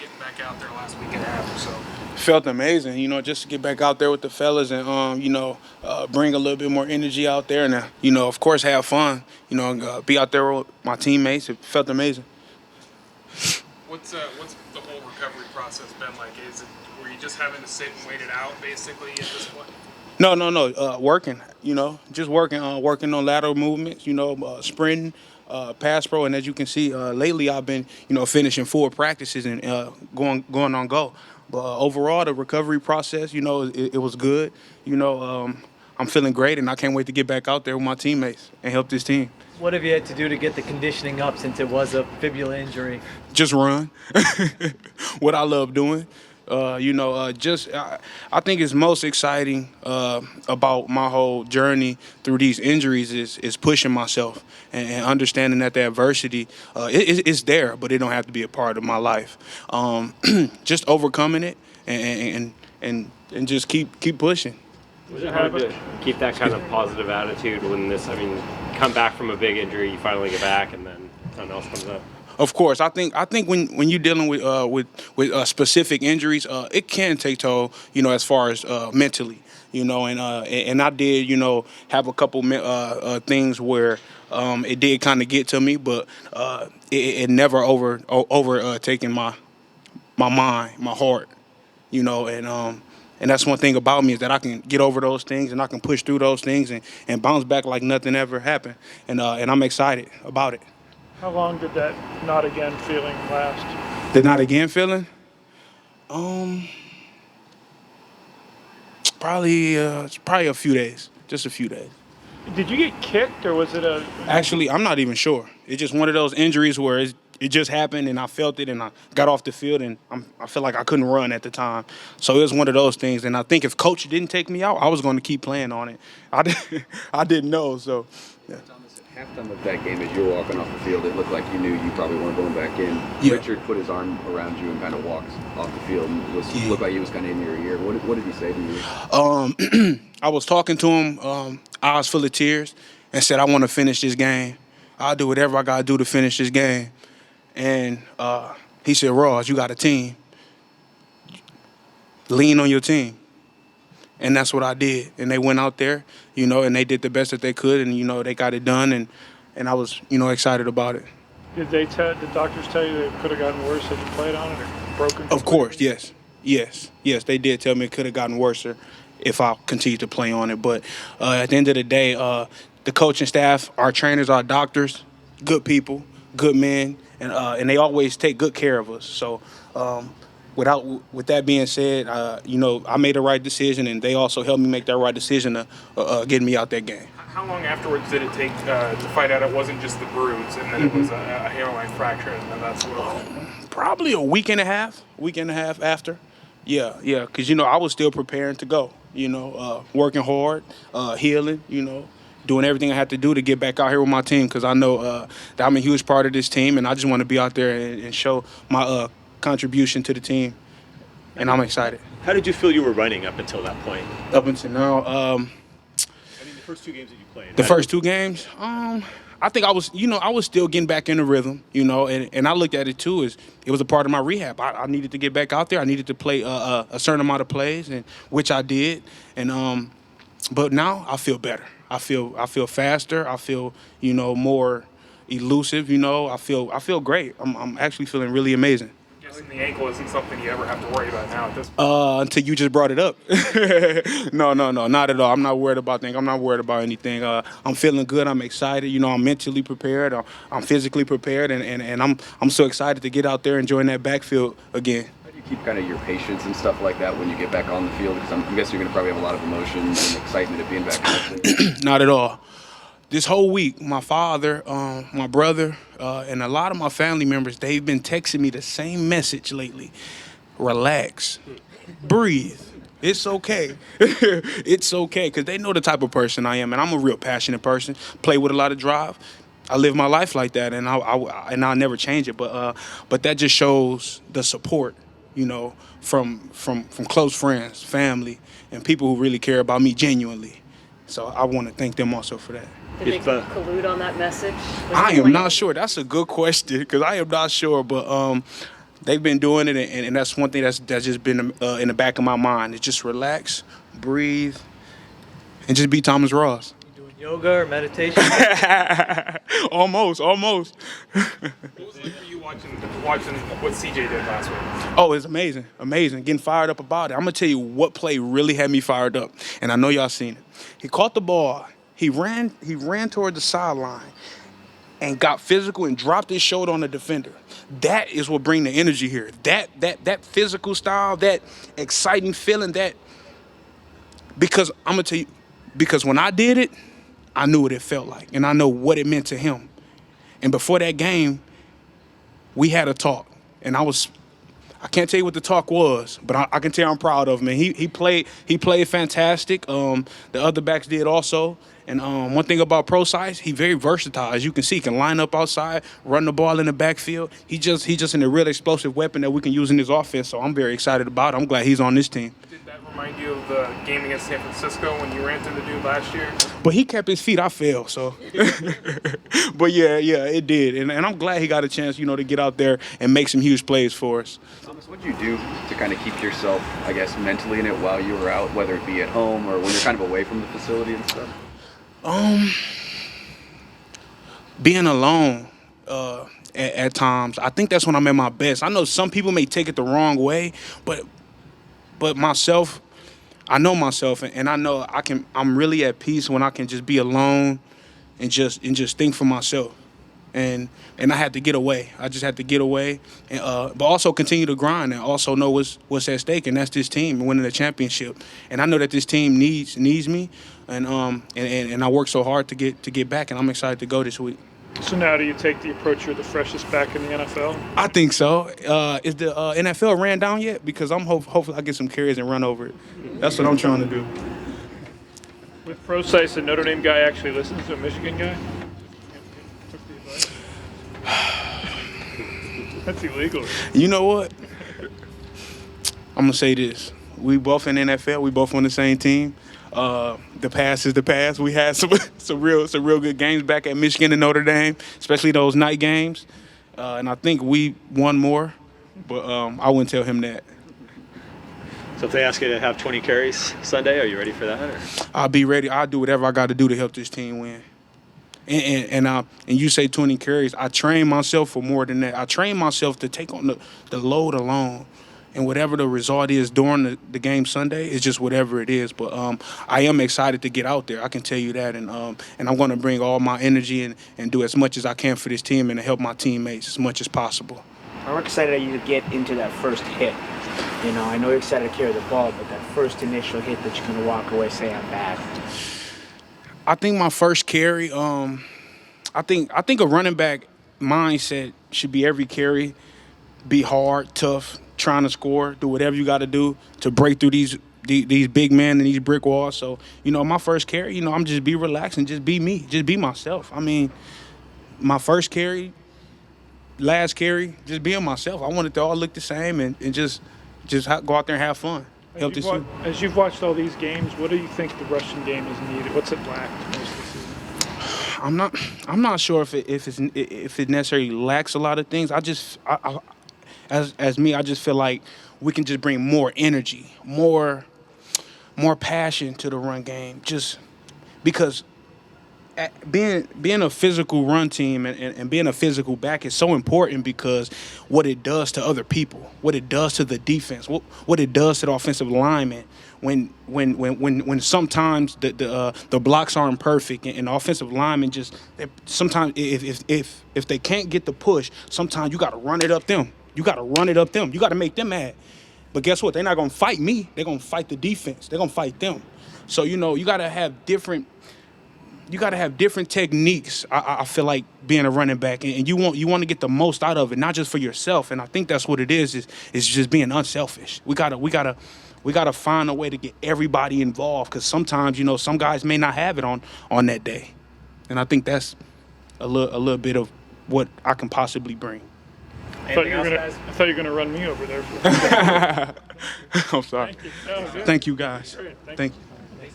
getting back out there last week and a half or so? Felt amazing, just to get back out there with the fellas and bring a little bit more energy out there and of course have fun. Be out there with my teammates. It felt amazing. What's the whole recovery process been like? Were you just having to sit and wait it out basically at this point? No. Working. Just working on lateral movements. Sprinting, pass pro, and as you can see, lately I've been finishing full practices and going on go. But overall, the recovery process, it was good. I'm feeling great, and I can't wait to get back out there with my teammates and help this team. What have you had to do to get the conditioning up since it was a fibula injury? Just run. What I love doing. I think it's most exciting about my whole journey through these injuries is pushing myself and understanding that the adversity is there, but it don't have to be a part of my life. Just overcoming it and just keep pushing. Was it hard to keep that kind of positive attitude when come back from a big injury, you finally get back, and then something else comes up? Of course, I think when you're dealing with specific injuries, it can take toll, as far as mentally, and I did, have a couple things where it did kind of get to me, but it never overtaken my mind, my heart, and that's one thing about me is that I can get over those things and I can push through those things and bounce back like nothing ever happened, and I'm excited about it. How long did that not again feeling last? The not again feeling? Probably a few days, just a few days. Did you get kicked or was it a? Actually, I'm not even sure. It's just one of those injuries where it just happened and I felt it and I got off the field and I felt like I couldn't run at the time. So it was one of those things. And I think if coach didn't take me out, I was going to keep playing on it. I didn't know. So. Yeah. Halftime of that game, as you were walking off the field, it looked like you knew you probably weren't going back in. Yeah. Richard put his arm around you and kind of walked off the field and looked like he was kind of in your ear. What did he say to you? I was talking to him, eyes full of tears, and said, I want to finish this game. I'll do whatever I got to do to finish this game. And he said, Rawls, you got a team. Lean on your team. And that's what I did. And they went out there, and they did the best that they could, and, they got it done, and I was, excited about it. Did the doctors tell you that it could have gotten worse if you played on it or broken completely? Of course, yes. They did tell me it could have gotten worse if I continued to play on it. But at the end of the day, the coaching staff, our trainers, our doctors, good people, good men, and they always take good care of us. So with that being said, I made the right decision, and they also helped me make that right decision to get me out that game. How long afterwards did it take to find out it wasn't just the bruise, and then it was a hairline fracture, and then that's what it was? Probably a week and a half after. Yeah, because, I was still preparing to go, working hard, healing, doing everything I had to do to get back out here with my team because I know that I'm a huge part of this team, and I just want to be out there and show my contribution to the team, and I'm excited. How did you feel you were running up until that point? Up until now, the first two games that you played. The first two games, I think I was still getting back in the rhythm, and I looked at it too as it was a part of my rehab. I needed to get back out there. I needed to play a certain amount of plays, and which I did, and but now I feel better. I feel faster. I feel more elusive. I feel great. I'm actually feeling really amazing. Guessing the ankle isn't something you ever have to worry about now at this point. Until you just brought it up. No, not at all. I'm not worried about things. I'm not worried about anything. I'm feeling good. I'm excited. I'm mentally prepared. I'm physically prepared, and I'm so excited to get out there and join that backfield again. How do you keep kind of your patience and stuff like that when you get back on the field? Because I'm guessing you're going to probably have a lot of emotion and excitement of being back out there. Not at all. This whole week, my father, my brother, and a lot of my family members, they've been texting me the same message lately. Relax. Breathe. It's okay. It's okay, because they know the type of person I am, and I'm a real passionate person, play with a lot of drive. I live my life like that, and I'll never change it. But that just shows the support, from close friends, family, and people who really care about me genuinely. So I want to thank them also for that. Did they collude on that message? I am not sure. That's a good question because I am not sure. But They've been doing it, and that's one thing that's just been in the back of my mind. It's just relax, breathe, and just be Thomas Rawls. You doing yoga or meditation? Almost. What was it like for you watching what CJ did last week? Oh, it's amazing. Getting fired up about it. I'm gonna tell you what play really had me fired up, and I know y'all seen it. He caught the ball. He ran toward the sideline and got physical and dropped his shoulder on the defender. That is what bring the energy here. That physical style, that exciting feeling, because I'm gonna tell you, because when I did it, I knew what it felt like, and I know what it meant to him. And before that game, we had a talk, and I can't tell you what the talk was, but I can tell I'm proud of him. And he played fantastic. The other backs did also. And one thing about Pro Size, he very versatile. As you can see, he can line up outside, run the ball in the backfield. He just a real explosive weapon that we can use in this offense. So I'm very excited about it. I'm glad he's on this team. Did that remind you of the game against San Francisco when you ran through the dude last year? But he kept his feet. I fell, so. But yeah, it did. And I'm glad he got a chance, to get out there and make some huge plays for us. Thomas, what did you do to kind of keep yourself, I guess, mentally in it while you were out, whether it be at home or when you're kind of away from the facility and stuff? Being alone at times, I think that's when I'm at my best. I know some people may take it the wrong way, but myself, I know myself, and I know I'm really at peace when I can just be alone and just think for myself. And I had to get away. I just had to get away, and, but also continue to grind and also know what's at stake, and that's this team winning the championship. And I know that this team needs me, and I worked so hard to get back, and I'm excited to go this week. So now do you take the approach you're the freshest back in the NFL? I think so. Is the NFL ran down yet? Because I'm hopefully I get some carries and run over it. That's what I'm trying to do. With Procise, a Notre Dame guy actually listens to a Michigan guy? Took the advice? That's illegal. You know what? I'm gonna say this: we both in the NFL. We both on the same team. The past is the past. We had some real good games back at Michigan and Notre Dame, especially those night games. And I think we won more, but I wouldn't tell him that. So if they ask you to have 20 carries Sunday, are you ready for that? Or? I'll be ready. I'll do whatever I got to do to help this team win. And you say 20 carries. I train myself for more than that. I train myself to take on the load alone. And whatever the result is during the game Sunday, it's just whatever it is. But I am excited to get out there. I can tell you that. And I'm going to bring all my energy and do as much as I can for this team and to help my teammates as much as possible. I'm excited that you get into that first hit. I know you're excited to carry the ball, but that first initial hit that you're going to walk away saying I'm bad. I think my first carry, I think a running back mindset should be every carry, be hard, tough, trying to score, do whatever you got to do to break through these big men and these brick walls. So, my first carry, I'm just be relaxed and just be me, just be myself. I mean, my first carry, last carry, just being myself. I want it to all look the same and just go out there and have fun. Help this team. As you've watched all these games, what do you think the Russian game is needed? What's it lacked most of the season? I'm not sure if it necessarily lacks a lot of things. As me, I just feel like we can just bring more energy, more passion to the run game. Just because being a physical run team and being a physical back is so important because what it does to other people, what it does to the defense, what it does to the offensive lineman. When sometimes the blocks aren't perfect and the offensive linemen sometimes if they can't get the push, sometimes you got to run it up them. You got to make them mad. But guess what? They're not going to fight me. They're going to fight the defense. They're going to fight them. So, you got to have different techniques. I feel like being a running back, and you want to get the most out of it, not just for yourself. And I think that's what it is just being unselfish. We gotta find a way to get everybody involved because sometimes, some guys may not have it on that day. And I think that's a little bit of what I can possibly bring. I thought you were going to run me over there. I'm sorry. Thank you. No, Thank you, guys. Great. Thank you.